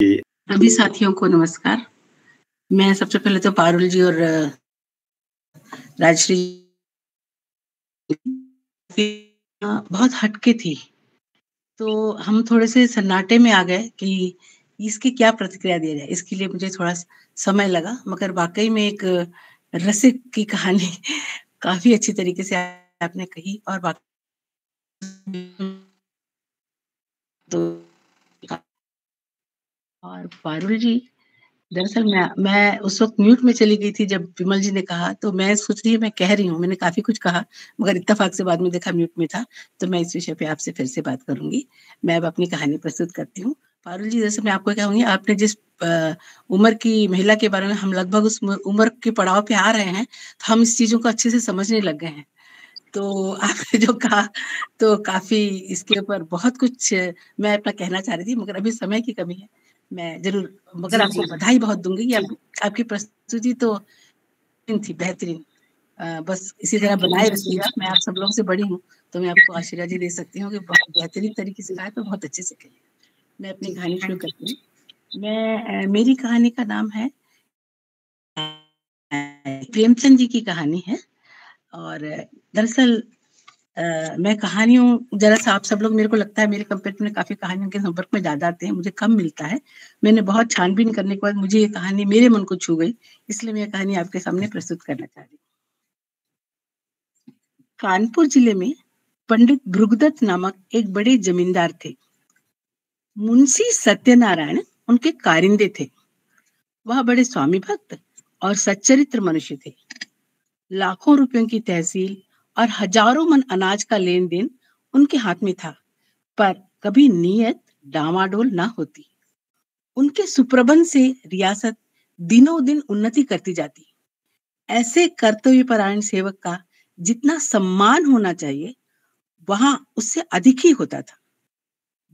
सभी साथियों को नमस्कार। मैं सबसे पहले तो पारुल जी और राजश्री बहुत हटके थी, तो हम थोड़े से सन्नाटे में आ गए कि इसकी क्या प्रतिक्रिया दिया जाए। इसके लिए मुझे थोड़ा समय लगा, मगर वाक़ई में एक रसिक की कहानी काफ़ी अच्छी तरीके से आपने कही और तो और पारुल जी, दरअसल मैं उस वक़्त म्यूट में चली गई थी जब विमल जी ने कहा, तो मैं सोच रही मैं कह रही हूँ, मैंने काफ़ी कुछ कहा, मगर इत्तेफ़ाक से बाद में देखा म्यूट में था, तो मैं इस विषय पे आपसे फिर से बात करूँगी। मैं अब अपनी कहानी प्रस्तुत करती हूँ। पारुल जी, जैसे मैं आपको कहूँगी, आपने जिस उम्र की महिला के बारे में हम लगभग उस उम्र के पड़ाव पे आ रहे हैं, तो हम इस चीज़ों को अच्छे से समझने लग गए हैं। तो आपने जो कहा, तो काफ़ी इसके ऊपर बहुत कुछ मैं अपना कहना चाह रही थी, मगर अभी समय की कमी है। मैं ज़रूर मगर जी, आपको जी। बधाई बहुत दूँगी कि आपकी प्रस्तुति तो थी बेहतरीन। बस इसी तरह थैंक यू, बनाए थैंक यू। रखिएगा। मैं आप सब लोगों से बड़ी हूँ, तो मैं आपको आशीर्वाद ही दे सकती हूँ कि बहुत बेहतरीन तरीके से कहा, तो बहुत अच्छे से कही। मैं अपनी जी, कहानी शुरू थैंक यू। करती हूँ। मेरी कहानी का नाम है प्रेमचंद जी की कहानी है और दरअसल मैं कहानियों ज़रा-सा आप सब लोग मेरे को लगता है मेरे कंपेयर में काफ़ी कहानियों के संपर्क में ज़्यादा आते हैं, मुझे कम मिलता है। मैंने बहुत छानबीन करने के बाद मुझे ये कहानी मेरे मन को छू गई, इसलिए मैं ये कहानी आपके सामने प्रस्तुत करना चाह रही हूँ। कानपुर जिले में पंडित भृगुदत्त नामक एक बड़े जमींदार थे। मुंशी सत्यनारायण उनके कारिंदे थे। वह बड़े स्वामी भक्त और सच्चरित्र मनुष्य थे। लाखों रुपयों की तहसील और हजारों मन अनाज का लेन-देन उनके हाथ में था, पर कभी नीयत डामाडोल ना होती। उनके सुप्रबंध से रियासत दिनों दिन उन्नति करती जाती। ऐसे कर्तव्यपरायण सेवक का जितना सम्मान होना चाहिए, वहां उससे अधिक ही होता था।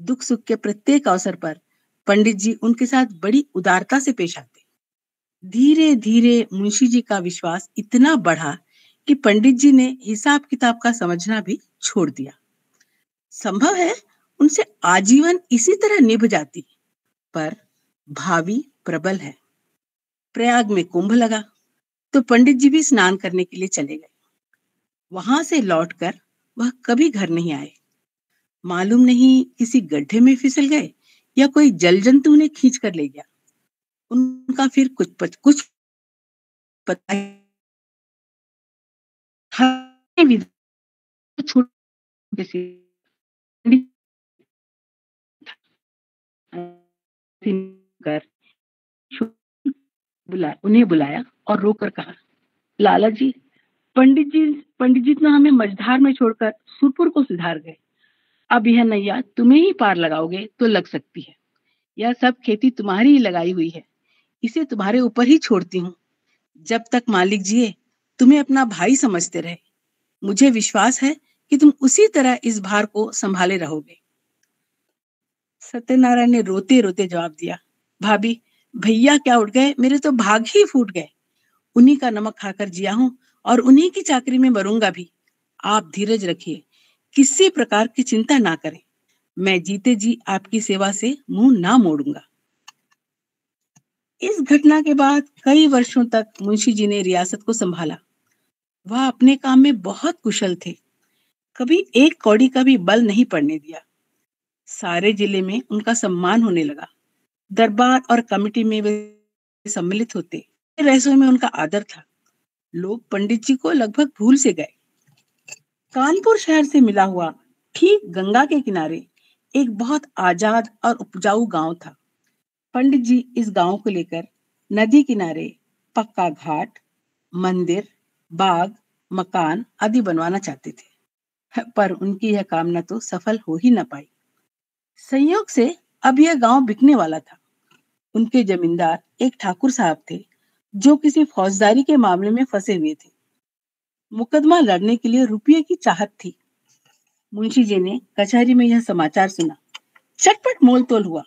दुख सुख के प्रत्येक अवसर पर पंडित जी उनके साथ बड़ी उदारता से पेश आते। धीरे धीरे मुंशी जी का विश्वास इतना बढ़ा कि पंडित जी ने हिसाब किताब का समझना भी छोड़ दिया। संभव है उनसे आजीवन इसी तरह निभ जाती, पर भावी प्रबल है। प्रयाग में कुंभ लगा, तो पंडित जी भी स्नान करने के लिए चले गए। वहां से लौटकर वह कभी घर नहीं आए। मालूम नहीं किसी गड्ढे में फिसल गए या कोई जल जंतु उन्हें खींच कर ले गया। उनका फिर कुछ पता कर उन्हें बुलाया और रोकर कहा, लाला जी, पंडित जी तो हमें मझधार में छोड़कर सुरपुर को सुधार गए। अब यह नैया तुम्हें ही पार लगाओगे तो लग सकती है। यह सब खेती तुम्हारी ही लगाई हुई है, इसे तुम्हारे ऊपर ही छोड़ती हूँ। जब तक मालिक जिए तुम्हें अपना भाई समझते रहे। मुझे विश्वास है कि तुम उसी तरह इस भार को संभाले रहोगे। सत्यनारायण ने रोते रोते जवाब दिया, भाभी, भैया क्या उठ गए, मेरे तो भाग ही फूट गए। उन्हीं का नमक खाकर जिया हूं और उन्हीं की चाकरी में मरूंगा भी। आप धीरज रखिए, किसी प्रकार की चिंता ना करें। मैं जीते जी आपकी सेवा से मुंह ना मोड़ूंगा। इस घटना के बाद कई वर्षों तक मुंशी जी ने रियासत को संभाला। वह अपने काम में बहुत कुशल थे, कभी एक कौड़ी का भी बल नहीं पड़ने दिया। सारे जिले में उनका सम्मान होने लगा। दरबार और कमेटी में वे सम्मिलित होते। रहस्यों में उनका आदर था। लोग पंडित जी को लगभग भूल से गए। कानपुर शहर से मिला हुआ ठीक गंगा के किनारे एक बहुत आजाद और उपजाऊ गांव था। पंडित जी इस गांव को लेकर नदी किनारे पक्का घाट, मंदिर, बाग, मकान आदि बनवाना चाहते थे, पर उनकी यह कामना तो सफल हो ही न पाई। संयोग से अब यह गांव बिकने वाला था। उनके जमींदार एक ठाकुर साहब थे, जो किसी फौजदारी के मामले में फंसे हुए थे। मुकदमा लड़ने के लिए रुपये की चाहत थी। मुंशी जी ने कचहरी में यह समाचार सुना। चटपट मोल तोल हुआ।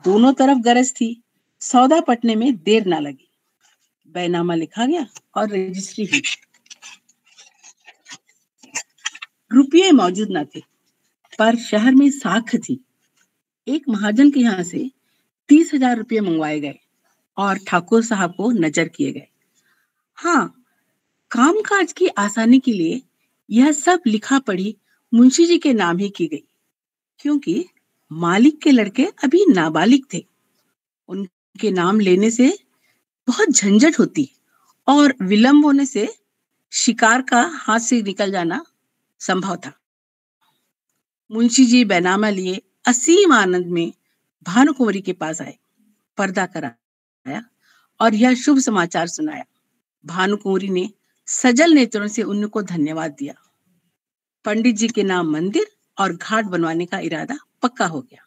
दोनों तरफ गरज थी। सौदा पटने में देर ना लगी। बैनामा लिखा गया और रजिस्ट्री हुई। रुपये मौजूद न थे, पर शहर में साख थी। एक महाजन के यहाँ से 30,000 रुपये मंगवाए गए और ठाकुर साहब को नजर किए गए। हाँ, कामकाज की आसानी के लिए यह सब लिखा पढ़ी मुंशी जी के नाम ही की गई, क्योंकि मालिक के लड़के अभी नाबालिग थे। उनके नाम लेने से बहुत झंझट होती और विलंब होने से शिकार का हाथ से निकल जाना संभव था। मुंशी जी बैनामा लिए असीम आनंद में भानुकुंवरी के पास आए, पर्दा कराया और यह शुभ समाचार सुनाया। भानुकुंवरी ने सजल नेत्रों से उनको धन्यवाद दिया। पंडित जी के नाम मंदिर और घाट बनवाने का इरादा पक्का हो गया।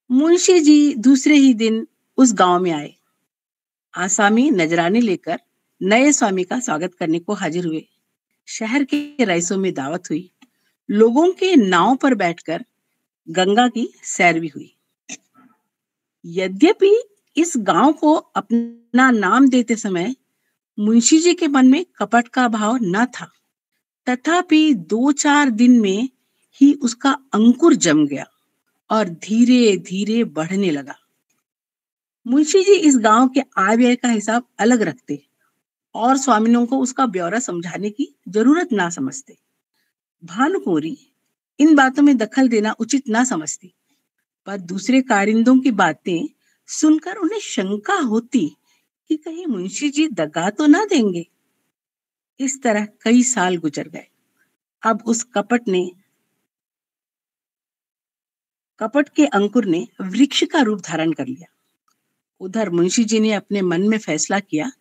मुंशी जी दूसरे ही दिन उस गांव में आए। आसामी नजराने लेकर नए स्वामी का स्वागत करने को हाजिर हुए। शहर के रईसों में दावत हुई। लोगों के नाव पर बैठकर गंगा की सैर भी हुई। यद्यपि इस गांव को अपना नाम देते समय मुंशी जी के मन में कपट का भाव न था, तथापि 2-4 दिन में ही उसका अंकुर जम गया और धीरे धीरे बढ़ने लगा। मुंशी जी इस गांव के आय व्यय का हिसाब अलग रखते और स्वामिनों को उसका ब्यौरा समझाने की जरूरत ना समझते। भानुकुंवरी इन बातों में दखल देना उचित ना समझती, पर दूसरे कारिंदों की बातें सुनकर उन्हें शंका होती कि कहीं मुंशी जी दगा तो ना देंगे। इस तरह कई साल गुजर गए। अब उस कपट के अंकुर ने वृक्ष का रूप धारण कर लिया। उधर मुंशी जी ने अपने मन में फैसला किया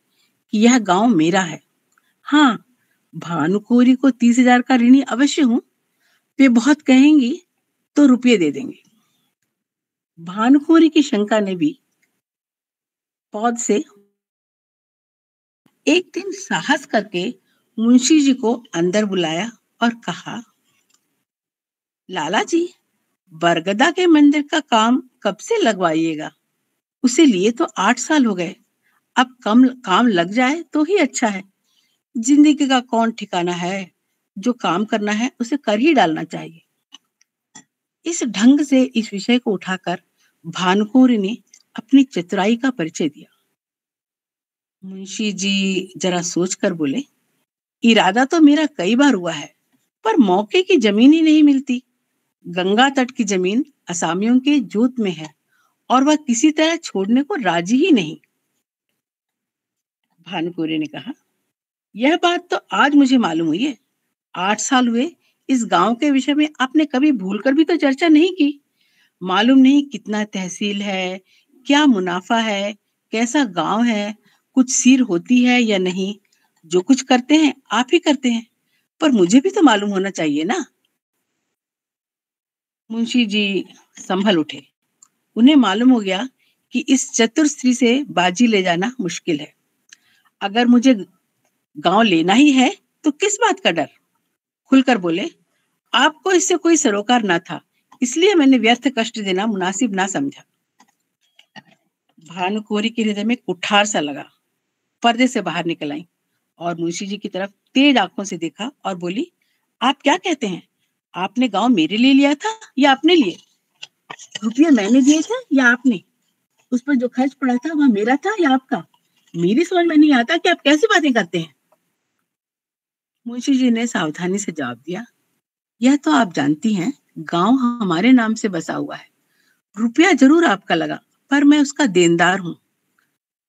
कि यह गांव मेरा है। हाँ, भानुकुंवरी को 30,000 का ऋणी अवश्य हूं। वे बहुत कहेंगी तो रुपये दे देंगे। भानुकुंवरी की शंका ने भी पौध से एक दिन साहस करके मुंशी जी को अंदर बुलाया और कहा, लाला जी, बरगदा के मंदिर का काम कब से लगवाइएगा? उसे लिए तो 8 साल हो गए। अब कम काम लग जाए तो ही अच्छा है। जिंदगी का कौन ठिकाना है? जो काम करना है उसे कर ही डालना चाहिए। इस ढंग से इस विषय को उठाकर भानुकुंवरी ने अपनी चतुराई का परिचय दिया। मुंशी जी जरा सोचकर बोले, इरादा तो मेरा कई बार हुआ है, पर मौके की जमीन ही नहीं मिलती। गंगा तट की जमीन असामियों के जोत में है और वह किसी तरह छोड़ने को राजी ही नहीं। भानुकुंवरी ने कहा, यह बात तो आज मुझे मालूम हुई है। 8 साल हुए इस गांव के विषय में आपने कभी भूलकर भी तो चर्चा नहीं की। मालूम नहीं कितना तहसील है, क्या मुनाफा है, कैसा गांव है, कुछ सीर होती है या नहीं। जो कुछ करते हैं आप ही करते हैं, पर मुझे भी तो मालूम होना चाहिए ना। मुंशी जी संभल उठे। उन्हें मालूम हो गया कि इस चतुर स्त्री से बाजी ले जाना मुश्किल है। अगर मुझे गांव लेना ही है तो किस बात का डर? खुलकर बोले, आपको इससे कोई सरोकार ना था, इसलिए मैंने व्यर्थ कष्ट देना मुनासिब ना समझा। भानुकुंवरी के हृदय में कुठार सा लगा। पर्दे से बाहर निकल आई और मुंशी जी की तरफ तेज आंखों से देखा और बोली, आप क्या कहते हैं? आपने गांव मेरे लिए लिया था या अपने लिए? रुपये मैंने दिए थे या आपने? उस पर जो खर्च पड़ा था वह मेरा था या आपका? मेरी समझ में नहीं आता कि आप कैसी बातें करते हैं। मुंशी जी ने सावधानी से जवाब दिया, यह तो आप जानती हैं, गांव हमारे नाम से बसा हुआ है। रुपया जरूर आपका लगा, पर मैं उसका देनदार हूं।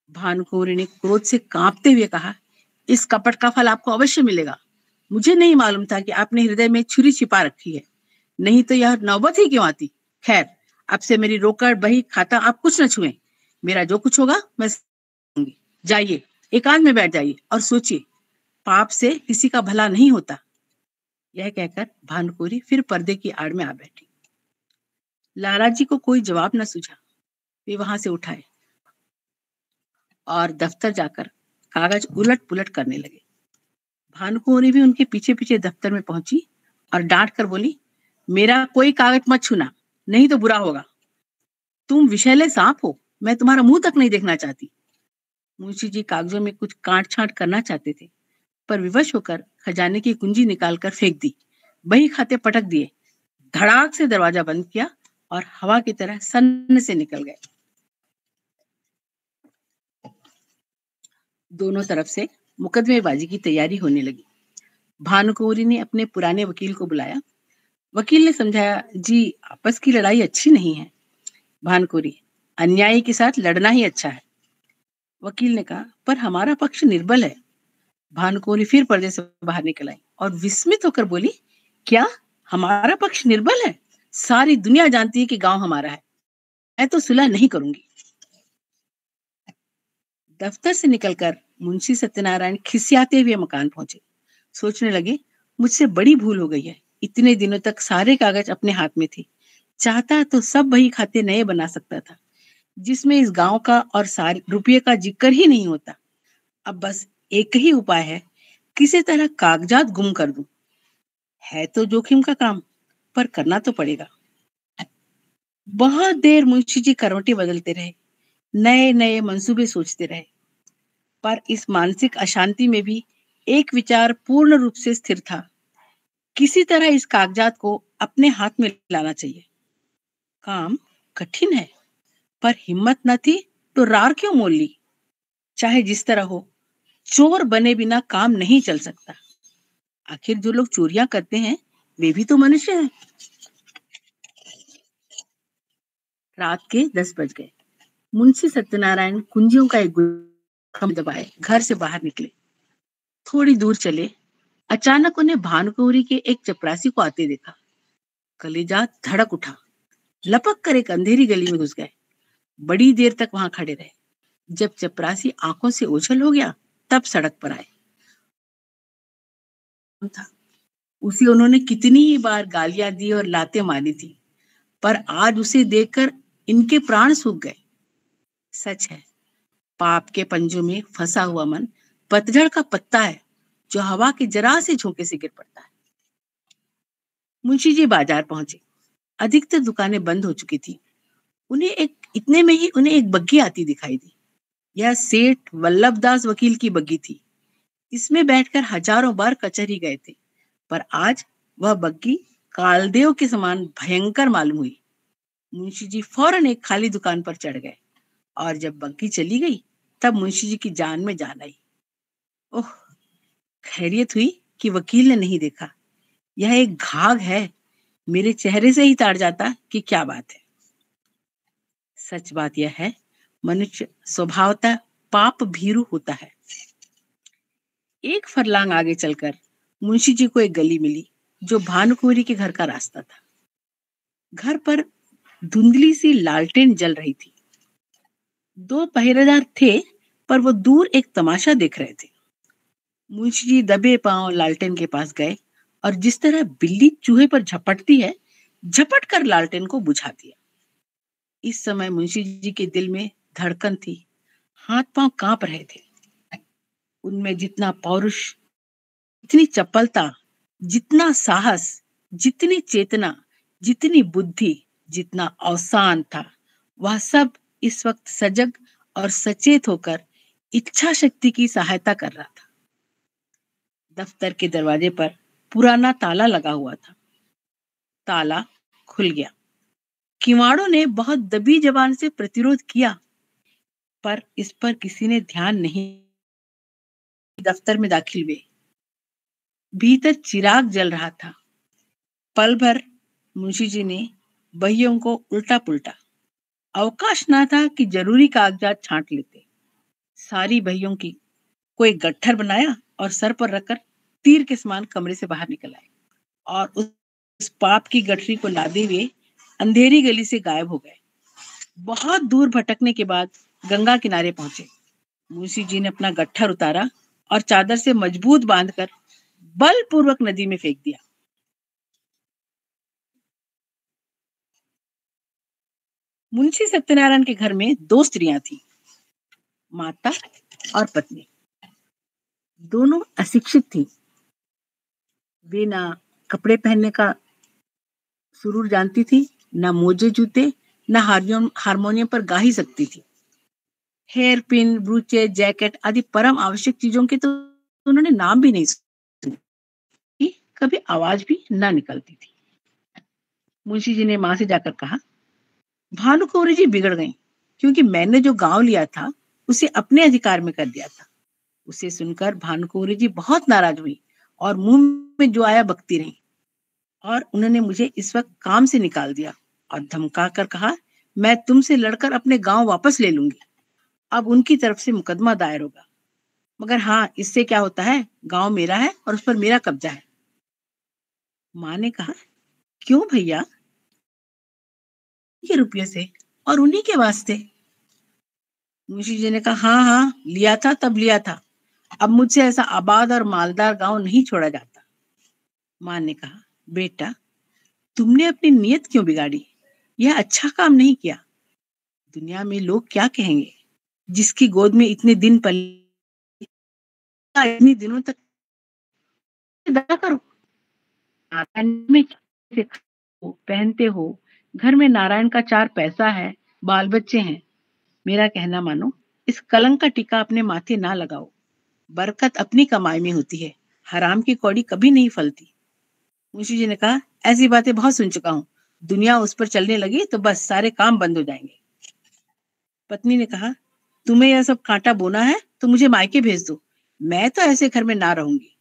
भानुकुंवरी ने क्रोध से कांपते हुए कहा, इस कपट का फल आपको अवश्य मिलेगा। मुझे नहीं मालूम था कि आपने हृदय में छुरी छिपा रखी है, नहीं तो यह नौबत ही क्यों आती। खैर, अब से मेरी रोकड़ बही खाता आप कुछ न छुएं। मेरा जो कुछ होगा मैं दूंगी। जाइए, एकांत में बैठ जाइए और सोचिए, पाप से किसी का भला नहीं होता। यह कहकर भानुकुंवरी फिर पर्दे की आड़ में आ बैठी। लाला जी को कोई जवाब न सूझा। वे वहां से उठाए और दफ्तर जाकर कागज उलट पुलट करने लगे। भानुकुंवरी भी उनके पीछे पीछे दफ्तर में पहुंची और डांट कर बोली, मेरा कोई कागज मत छूना, नहीं तो बुरा होगा। तुम विषैले सांप हो, मैं तुम्हारा मुंह तक नहीं देखना चाहती। मुंशी जी कागजों में कुछ काट छांट करना चाहते थे, पर विवश होकर खजाने की कुंजी निकालकर फेंक दी। बही खाते पटक दिए, धड़ाक से दरवाजा बंद किया और हवा की तरह सन्न से निकल गए। दोनों तरफ से मुकदमेबाजी की तैयारी होने लगी। भानुकुँवरी ने अपने पुराने वकील को बुलाया। वकील ने समझाया, जी आपस की लड़ाई अच्छी नहीं है। भानुकुँवरी, अन्यायी के साथ लड़ना ही अच्छा है। वकील ने कहा, पर हमारा पक्ष निर्बल है। भानुकुँवरी फिर पर्दे से बाहर निकल आई और विस्मित होकर बोली, क्या हमारा पक्ष निर्बल है? सारी दुनिया जानती है कि गांव हमारा है। मैं तो सुलह नहीं करूंगी। दफ्तर से निकलकर मुंशी सत्यनारायण खिसियाते हुए मकान पहुंचे। सोचने लगे, मुझसे बड़ी भूल हो गई है। इतने दिनों तक सारे कागज अपने हाथ में थे। चाहता तो सब बही खाते नए बना सकता था, जिसमें इस गांव का और सारे रुपये का जिक्र ही नहीं होता। अब बस एक ही उपाय है, किसी तरह कागजात गुम कर दूं। है तो जोखिम का काम, पर करना तो पड़ेगा। बहुत देर मुंशी जी करवटें बदलते रहे, नए नए मंसूबे सोचते रहे, पर इस मानसिक अशांति में भी एक विचार पूर्ण रूप से स्थिर था। किसी तरह इस कागजात को अपने हाथ में लाना चाहिए। काम कठिन है, पर हिम्मत न थी तो रार क्यों मोल ली। चाहे जिस तरह हो, चोर बने बिना काम नहीं चल सकता। आखिर जो लोग चोरियां करते हैं वे भी तो मनुष्य हैं। रात के 10 बज गए। मुंशी सत्यनारायण कुंजियों का एक गुच्छा दबाए घर से बाहर निकले। थोड़ी दूर चले, अचानक उन्हें भानुकुँवरी के एक चपरासी को आते देखा। कलेजा धड़क उठा। लपक कर एक अंधेरी गली में घुस गए। बड़ी देर तक वहां खड़े रहे। जब चपरासी आंखों से ओझल हो गया, तब सड़क पर आए। था उसे उन्होंने कितनी ही बार गालियां दी और लातें मारी थी, पर आज उसे देखकर इनके प्राण सूख गए। सच है, पाप के पंजों में फंसा हुआ मन पतझड़ का पत्ता है, जो हवा के जरा से झोंके से गिर पड़ता है। मुंशी जी बाजार पहुंचे। अधिकतर दुकानें बंद हो चुकी थी। उन्हें एक बग्घी आती दिखाई दी। यह सेठ वल्लभदास वकील की बग्घी थी। इसमें बैठकर हजारों बार कचहरी गए थे, पर आज वह बग्घी कालदेव के समान भयंकर मालूम हुई। मुंशी जी फौरन एक खाली दुकान पर चढ़ गए, और जब बग्घी चली गई, तब मुंशी जी की जान में जान आई। ओह, खैरियत हुई कि वकील ने नहीं देखा। यह एक घाघ है, मेरे चेहरे से ही ताड़ जाता कि क्या बात है। सच बात यह है, मनुष्य स्वभावतः पाप भीरु होता है। एक फरलांग आगे चलकर मुंशी जी को एक गली मिली, जो भानुकुँवरी के घर का रास्ता था। घर पर धुंधली सी लालटेन जल रही थी। 2 पहरेदार थे, पर वो दूर एक तमाशा देख रहे थे। मुंशी जी दबे पांव लालटेन के पास गए और जिस तरह बिल्ली चूहे पर झपटती है, झपट कर लालटेन को बुझा दिया। इस समय मुंशी जी के दिल में धड़कन थी, हाथ पांव कांप रहे थे। उनमें जितना पौरुष, जितनी चपलता, जितना साहस, जितनी चेतना, जितनी बुद्धि, जितना अवसान था, वह सब इस वक्त सजग और सचेत होकर इच्छा शक्ति की सहायता कर रहा था। दफ्तर के दरवाजे पर पुराना ताला लगा हुआ था। ताला खुल गया। किवाड़ों ने बहुत दबी जबान से प्रतिरोध किया, पर इस पर किसी ने ध्यान नहीं। दफ्तर में दाखिल हुए। भीतर चिराग जल रहा था। पल भर मुंशी जी ने बहियों को उल्टा पुल्टा। अवकाश ना था कि जरूरी कागजात छांट लेते। सारी बहियों की को एक गट्ठर बनाया और सर पर रखकर तीर के समान कमरे से बाहर निकल आए, और उस पाप की गठरी को लादे हुए अंधेरी गली से गायब हो गए। बहुत दूर भटकने के बाद गंगा किनारे पहुंचे। मुंशी जी ने अपना गट्ठर उतारा और चादर से मजबूत बांधकर बलपूर्वक नदी में फेंक दिया। मुंशी सत्यनारायण के घर में 2 स्त्रियां थीं, माता और पत्नी। दोनों अशिक्षित थीं। वे ना कपड़े पहनने का सुरूर जानती थी, ना मोजे जूते, ना हारमोनियम पर गा ही सकती थी। हेयर पिन, ब्रूचे, जैकेट आदि परम आवश्यक चीजों के तो उन्होंने नाम भी नहीं सुनी, कभी आवाज भी ना निकलती थी। मुंशी जी ने मां से जाकर कहा, भानुकुँवरी जी बिगड़ गईं, क्योंकि मैंने जो गाँव लिया था, उसे अपने अधिकार में कर दिया था। उसे सुनकर भानुकुँवरी जी बहुत नाराज़ हुईं और मुँह में जो आया बकती रहीं, और उन्होंने मुझे इस वक़्त काम से निकाल दिया और धमका कर कहा, "मैं तुमसे लड़कर अपने गाँव वापस ले लूँगी। अब उनकी तरफ से मुकदमा दायर होगा। मगर हाँ, इससे क्या होता है, गाँव मेरा है और उस पर मेरा कब्ज़ा है।" माँ ने कहा, "क्यों भैया? ये रुपये से और उन्हीं के वास्ते।" मुंशी जी ने कहा, "हाँ, हाँ, लिया था तब लिया था। अब मुझसे ऐसा आबाद और मालदार गाँव नहीं छोड़ा जाता।" माँ ने कहा, "बेटा, तुमने अपनी नीयत क्यों बिगाड़ी? यह अच्छा काम नहीं किया। दुनिया में लोग क्या कहेंगे? जिसकी गोद में इतने दिन पली, इतने दिनों तक दया करो। नारायण में से खाते हो, पहनते हो, घर में नारायण का 4 पैसा है, बाल बच्चे हैं। मेरा कहना मानो, इस कलंक का टीका अपने माथे ना लगाओ। बरकत अपनी कमाई में होती है, हराम की कौड़ी कभी नहीं फलती।" मुंशी जी ने कहा, "ऐसी बातें बहुत सुन चुका हूँ। दुनिया उस पर चलने लगी तो बस सारे काम बंद हो जाएंगे।" पत्नी ने कहा, "तुम्हें यह सब कांटा बोना है तो मुझे मायके भेज दो। मैं तो ऐसे घर में ना रहूंगी।"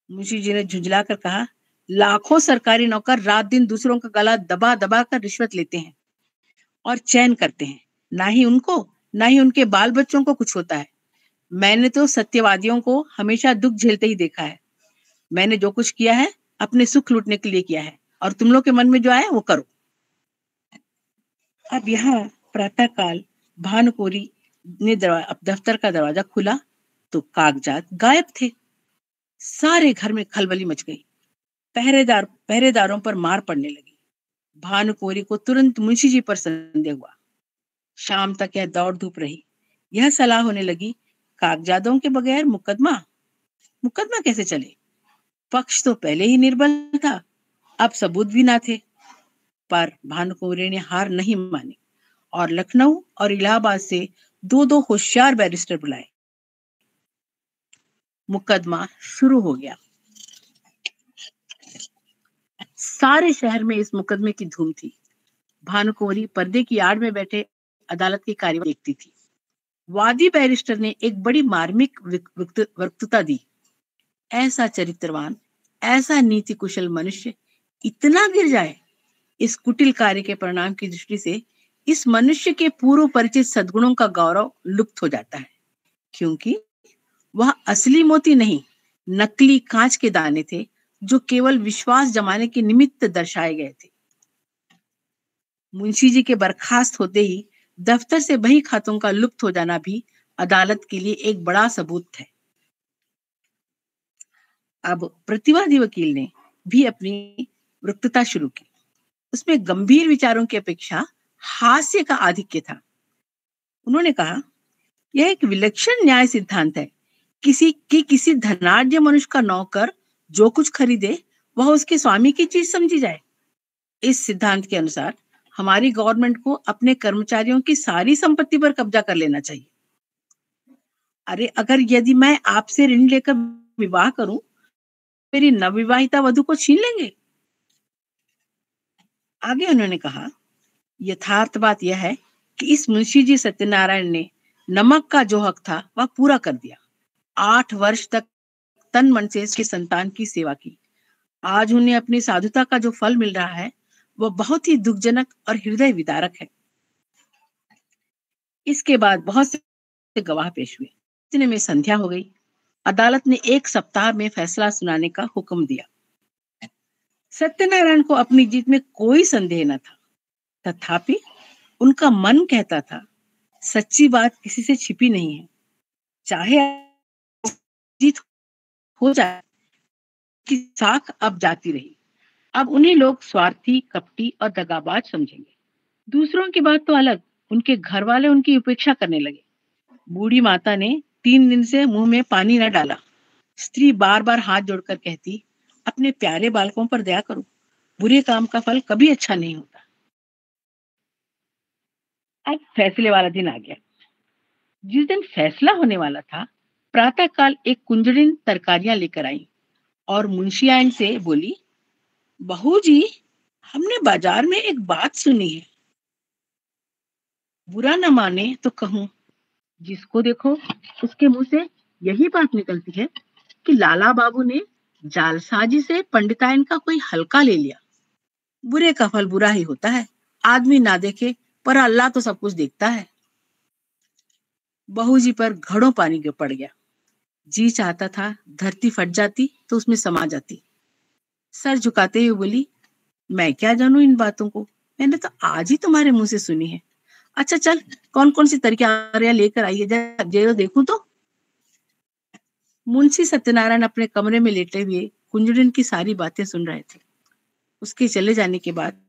मुंशी जी ने झुंझला कर कहा, "लाखों सरकारी नौकर रात दिन दूसरों का गला दबा दबा कर रिश्वत लेते हैं और चैन करते हैं। ना ही उनको, ना ही उनके बाल बच्चों को कुछ होता है। मैंने तो सत्यवादियों को हमेशा दुख झेलते ही देखा है। मैंने जो कुछ किया है, अपने सुख लूटने के लिए किया है, और तुम लोग के मन में जो आए वो करो।" अब यहाँ प्रातःकाल भानुकुँवरी ने दफ्तर का दरवाजा खुला तो कागजात गायब थे। सारे घर में खलबली मच गई। पहरेदारों पर मार पड़ने लगी। भानुकुँवरी को तुरंत मुंशी जी पर संदेह हुआ। शाम तक यह दौड़ धूप रही। यह सलाह होने लगी, कागजातों के बगैर मुकदमा, मुकदमा कैसे चले? पक्ष तो पहले ही निर्बल था, अब सबूत भी ना थे। पर भानुकुँवरी ने हार नहीं मानी और लखनऊ और इलाहाबाद से दो दो होशियार बैरिस्टर बुलाए। मुकदमा शुरू हो गया। सारे शहर में इस मुकदमे की धूम थी। भानुकुँवरी पर्दे की आड़ में बैठे अदालत की कार्यवाही देखती थी। वादी बैरिस्टर ने एक बड़ी मार्मिक वक्तृता दी। ऐसा चरित्रवान, ऐसा नीति कुशल मनुष्य इतना गिर जाए, इस कुटिल कार्य के परिणाम की दृष्टि से इस मनुष्य के पूर्व परिचित सद्गुणों का गौरव लुप्त हो जाता है, क्योंकि वह असली मोती नहीं, नकली कांच के दाने थे, जो केवल विश्वास जमाने के निमित्त दर्शाए गए थे। मुंशी जी के बर्खास्त होते ही दफ्तर से बही खातों का लुप्त हो जाना भी अदालत के लिए एक बड़ा सबूत है। अब प्रतिवादी वकील ने भी अपनी वक्तृता शुरू की। उसमें गंभीर विचारों की अपेक्षा हास्य का आधिक्य था। उन्होंने कहा, "यह एक विलक्षण न्याय सिद्धांत है। किसी धनाढ्य मनुष्य का नौकर जो कुछ खरीदे, वह उसके स्वामी की चीज समझी जाए। इस सिद्धांत के अनुसार हमारी गवर्नमेंट को अपने कर्मचारियों की सारी संपत्ति पर कब्जा कर लेना चाहिए। अरे, अगर यदि मैं आपसे ऋण लेकर विवाह करूं, मेरी नवविवाहिता वधु को छीन लेंगे।" आगे उन्होंने कहा, "यथार्थ बात यह है कि इस मुंशी जी सत्यनारायण ने नमक का जो हक था वह पूरा कर दिया। 8 वर्ष तक तन मन से इसकी संतान की सेवा की। आज उन्हें अपनी साधुता का जो फल मिल रहा है, वह बहुत ही दुखजनक और हृदय विदारक है।" इसके बाद बहुत से गवाह पेश हुए। इतने में संध्या हो गई। अदालत ने 1 सप्ताह में फैसला सुनाने का हुक्म दिया। सत्यनारायण को अपनी जीत में कोई संदेह न था, तथापि उनका मन कहता था, सच्ची बात किसी से छिपी नहीं है। चाहे जीत हो जाए, कि साख अब जाती रही। अब उन्हें लोग स्वार्थी, कपटी और दगाबाज समझेंगे। दूसरों की बात तो अलग, उनके घर वाले उनकी उपेक्षा करने लगे। बूढ़ी माता ने 3 दिन से मुंह में पानी न डाला। स्त्री बार बार हाथ जोड़कर कहती, "अपने प्यारे बालकों पर दया करो, बुरे काम का फल कभी अच्छा नहीं होता।" अब फैसले वाला दिन आ गया। जिस दिन फैसला होने वाला था, प्रातःकाल एक कुंजड़िन तरकारियां लेकर आई और मुंशियाइन से बोली, "बहू जी, हमने बाजार में एक बात सुनी है। बुरा न माने तो कहूं, जिसको देखो उसके मुंह से यही बात निकलती है कि लाला बाबू ने जालसाजी से पंडिताइन का कोई हल्का ले लिया। बुरे का फल बुरा ही होता है। आदमी ना देखे पर अल्लाह तो सब कुछ देखता है। बहू जी पर घड़ों पानी गिर पड़ गया। जी चाहता था धरती फट जाती तो उसमें समा जाती। सर झुकाते हुए बोली, मैं क्या जानूं इन बातों को, मैंने तो आज ही तुम्हारे मुंह से सुनी है। अच्छा चल, कौन कौन सी तरकारियां लेकर आई है, जरा देखूं तो। मुंशी सत्यनारायण अपने कमरे में लेटे हुए कुंजड़न की सारी बातें सुन रहे थे। उसके चले जाने के बाद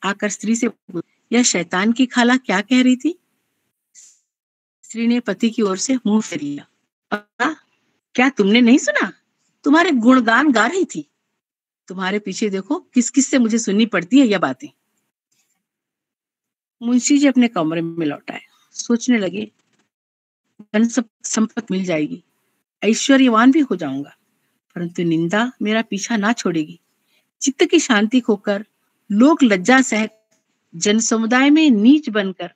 आकर स्त्री से पूछा, यह शैतान की खाला क्या कह रही थी? स्त्री ने पति की ओर से मुंह फेर लिया। क्या तुमने नहीं सुना? तुम्हारे गुणगान गा रही थी। तुम्हारे पीछे देखो किस किस से मुझे सुननी पड़ती है यह बातें। मुंशी जी अपने कमरे में लौट आए। सोचने लगे, धन संपत्ति मिल जाएगी, ऐश्वर्यवान भी हो जाऊंगा, परंतु निंदा मेरा पीछा ना छोड़ेगी। चित्त की शांति खोकर, लोक लज्जा सह, जन समुदाय में नीच बनकर,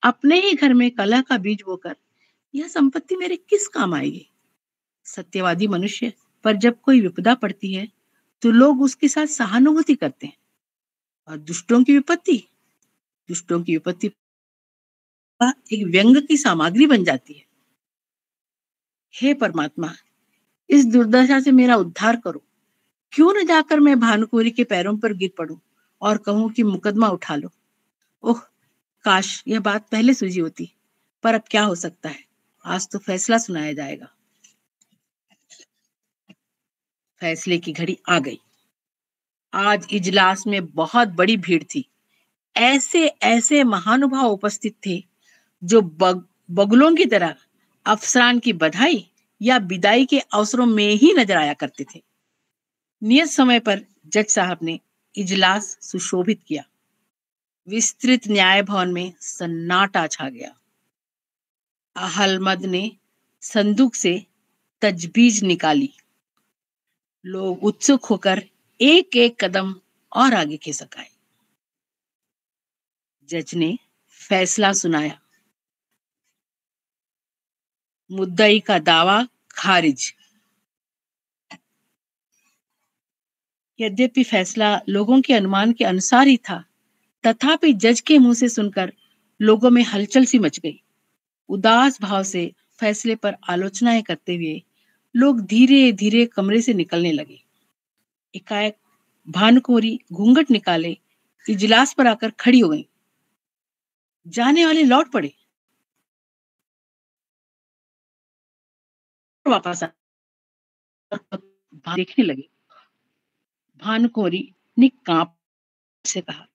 अपने ही घर में कलह का बीज बोकर, यह संपत्ति मेरे किस काम आएगी? सत्यवादी मनुष्य पर जब कोई विपदा पड़ती है तो लोग उसके साथ सहानुभूति करते हैं, और दुष्टों की विपत्ति एक व्यंग की सामग्री बन जाती है। हे परमात्मा, इस दुर्दशा से मेरा उद्धार करो। क्यों न जाकर मैं भानुकुँवरी के पैरों पर गिर पड़ूं और कहूं कि मुकदमा उठा लो। ओह, काश यह बात पहले सूझी होती, पर अब क्या हो सकता है। आज तो फैसला सुनाया जाएगा। फैसले की घड़ी आ गई। आज इजलास में बहुत बड़ी भीड़ थी। ऐसे ऐसे महानुभाव उपस्थित थे जो बगुलों की तरह अफसरान की बधाई या विदाई के अवसरों में ही नजर आया करते थे। नियत समय पर जज साहब ने इजलास सुशोभित किया। विस्तृत न्याय भवन में सन्नाटा छा गया। अहलमद ने संदूक से तजबीज निकाली। लोग उत्सुक होकर एक एक कदम और आगे खिसक आए। जज ने फैसला सुनाया। मुद्दई का दावा खारिज। यद्यपि फैसला लोगों के अनुमान के अनुसार ही था, तथापि जज के मुंह से सुनकर लोगों में हलचल सी मच गई। उदास भाव से फैसले पर आलोचनाएं करते हुए लोग धीरे धीरे कमरे से निकलने लगे। एकाएक भानुकुँवरी घूंघट निकाले इजलास पर आकर खड़ी हो गई। जाने वाले लौट पड़े, वापस देखने लगे। भानुकुँवरी ने कांप से कहा,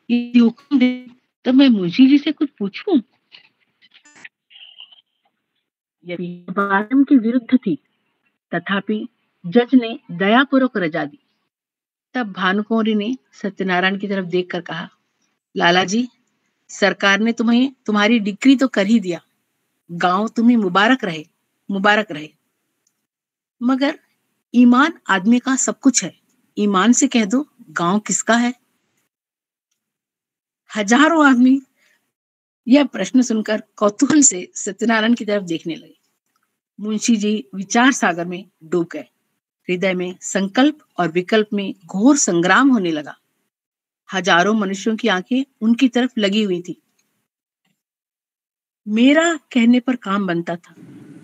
ये हुक्म दे तो मैं मुंशी जी से कुछ पूछूं। यदि बात के विरुद्ध थी, तथापि जज ने दयापूर्वक रजा दी। तब भानुकुँवरी ने सत्यनारायण की तरफ देखकर कहा, लाला जी, सरकार ने तुम्हें तुम्हारी डिक्री तो कर ही दिया। गांव तुम्हें मुबारक रहे, मुबारक रहे। मगर ईमान आदमी का सब कुछ है। ईमान से कह दो गांव किसका है? हजारों आदमी यह प्रश्न सुनकर कौतूहल से सत्यनारायण की तरफ देखने लगे। मुंशी जी विचार सागर में डूब गए। हृदय में संकल्प और विकल्प में घोर संग्राम होने लगा। हजारों मनुष्यों की आंखें उनकी तरफ लगी हुई थी। मेरा कहने पर काम बनता था,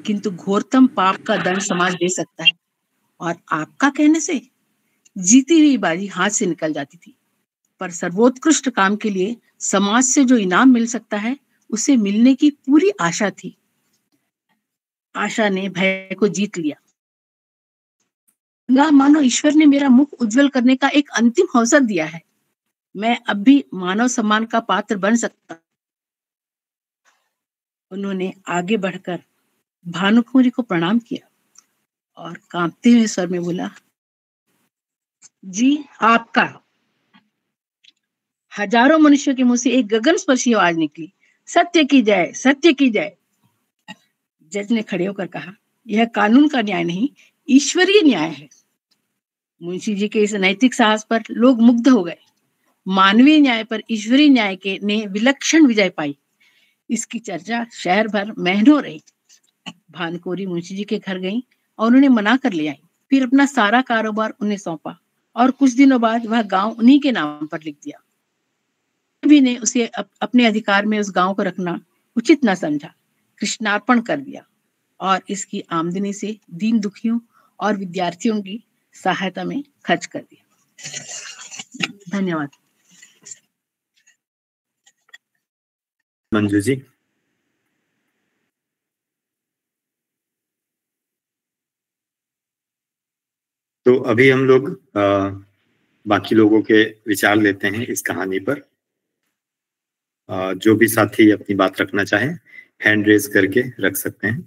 किंतु घोरतम पाप का दंड समाज दे सकता है, और आपका कहने से जीती हुई बाजी हाथ से निकल जाती थी। पर सर्वोत्कृष्ट काम के लिए समाज से जो इनाम मिल सकता है, उसे मिलने की पूरी आशा थी। आशा ने भय को जीत लिया। मानो ईश्वर ने मेरा मुख उज्जवल करने का एक अंतिम अवसर दिया है। मैं अब भी मानव सम्मान का पात्र बन सकता। उन्होंने आगे बढ़कर भानुकुँवरी को प्रणाम किया और कांपते हुए स्वर में बोला, जी आपका। हजारों मनुष्यों के मुंह से एक गगन स्पर्शी आवाज निकली, सत्य की जय, सत्य की जय। जज ने खड़े होकर कहा, यह कानून का न्याय नहीं, ईश्वरीय न्याय है। मुंशी जी के इस नैतिक साहस पर लोग मुग्ध हो गए। मानवीय न्याय पर ईश्वरीय न्याय के ने विलक्षण विजय पाई। इसकी चर्चा शहर भर महीनों रही। भानकोरी मुंशी जी के घर गई और उन्हें मना कर ले आई। फिर अपना सारा कारोबार उन्हें सौंपा और कुछ दिनों बाद वह गांव उन्हीं के नाम पर लिख दिया। भी ने उसे अपने अधिकार में उस गांव को रखना उचित न समझा, कृष्णार्पण कर दिया और इसकी आमदनी से दीन दुखियों और विद्यार्थियों की सहायता में खर्च कर दिया। धन्यवाद। मंजू जी। तो अभी हम लोग बाकी लोगों के विचार लेते हैं इस कहानी पर। जो भी साथी अपनी बात रखना चाहें हैंड रेज करके रख सकते हैं।